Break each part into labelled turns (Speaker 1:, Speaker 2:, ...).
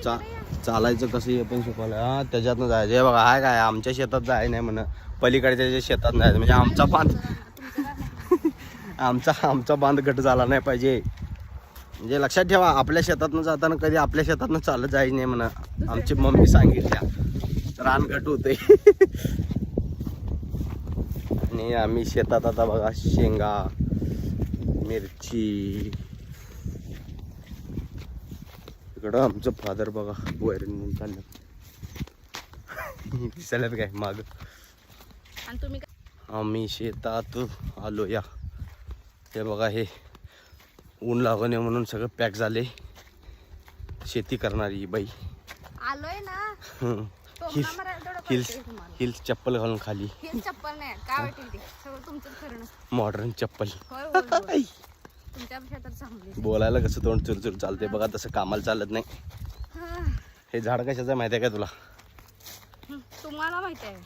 Speaker 1: चालायचं कसं हे पण शिकवलं. हा त्याच्यातनं जायचं. हे बघा हाय काय आमच्या शेतात जाय नाही म्हण, पलीकडच्या शेतात नाही म्हणजे आमचा बांध आमचा बांध गट झाला नाही पाहिजे. म्हणजे लक्षात ठेवा आपल्या शेतातनं जाताना कधी आपल्या शेतातनं चालत जायचं नाही म्हणा. आमची मम्मी सांगितल्या रान गट होते. आणि आम्ही शेतात आता बघा शेंगा मिरची. इकडं आमचं फादर बघा वैरण म्हणून चाललं. दिसायला काय माग. आम्ही शेतात आलो या. हे बघा हे ऊन लागू नये म्हणून सगळं पॅक झाले. शेती करणारी बाई
Speaker 2: आलोय ना.
Speaker 1: हिल्स चप्पल घालून खाली.
Speaker 2: चप्पल नाही काय वाटेल ते सगळं तुमचंच खरं.
Speaker 1: मॉडर्न चप्पल.
Speaker 2: तुमच्या शेतात चांगली.
Speaker 1: बोलायला कसं तोंड चुरचुर चालते बघा तसं कामाला चालत नाही. हे झाड कशाचं माहिती आहे का तुला?
Speaker 2: तुम्हाला माहिती आहे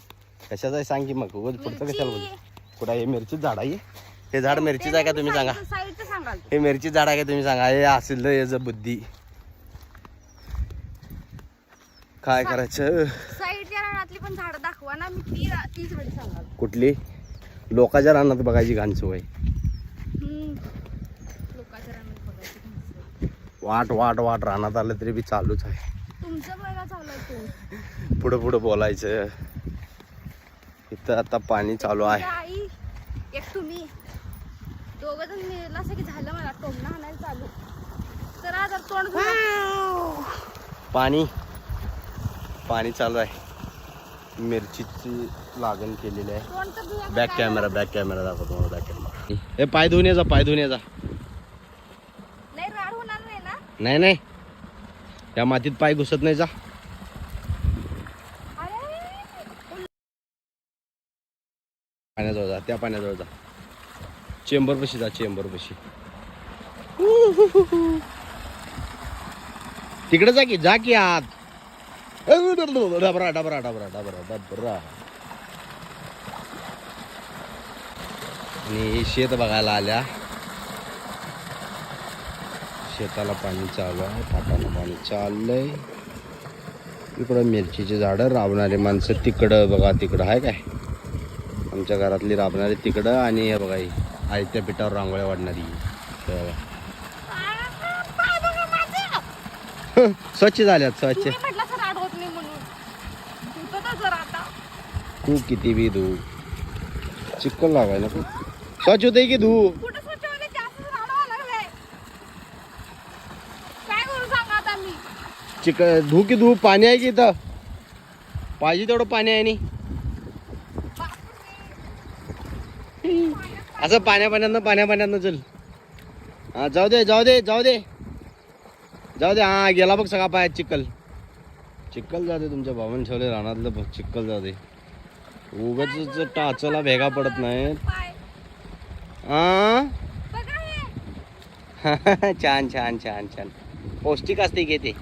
Speaker 1: कशाचं आहे सांग की मग. पुढचं कशाला बोल. कुठं हे मिरचीच झाड आहे. हे झाड मिरचीच आहे का तुम्ही सांगा. हे मिरची झाड आहे का तुम्ही सांगा. हे असेल तर याचं बुद्धी काय करायचं.
Speaker 2: साईडच्या रानातली पण झाड दाखवा ना. मी ती झाड सांगाल.
Speaker 1: कुठली? लोकांच्या रानात बघायची घाण सवय.
Speaker 2: लोकांच्या रानात बघायची
Speaker 1: वाट वाट वाट रानात आलं तरी बी चालूच आहे.
Speaker 2: तुमचं बघा चालू आहे.
Speaker 1: पुढं पुढं बोलायचं. इथं आता पाणी चालू आहे.
Speaker 2: आई एक तुम्ही दोघं जण मिळलं असं की झालं. मला टोमणं आणायला चालू. तर आता तोंड
Speaker 1: पाणी चालू आहे. मिरचीची लागण केलेली आहे. बॅक कॅमेरा दाखवतो मला. Back camera. हे पाय धुवून जा.
Speaker 2: नाही राड होणार नाही ना.
Speaker 1: नाही त्या मातीत पाय घुसत नाही. जा पाण्याजवळ जा. त्या पाण्याजवळ जा. चेंबर पशी जा. तिकडे जा की आत. डबरा. आणि शेत बघायला आल्या. शेताला पाणी चालू आहे. पाटाला पाणी चाललंय. इकडं मिरचीचे झाडं. राबणारे माणसं तिकडं बघा. तिकडं आहे काय आमच्या घरातली राबणारी तिकडं. आणि हे बघा आयत्या पिठावर रांगोळ्या वाढणारी. स्वच्छ झाल्यात. स्वच्छ तू किती बी धू चिक्कल लागाय ना. स्वच्छ होते की धू. धू की धू. पाणी आहे की इथं. पाहिजे तेवढं पाणी आहे. नी असं पाण्यापाण्यातनं चल. हा जाऊ दे. हा गेला बघ सगळा पायात चिक्कल जाते. तुमच्या भावाने ठेवले रानातलं चिक्कल जाते. उगाच टाचला भेगा पडत नाही. छान पौष्टिक असते की ते.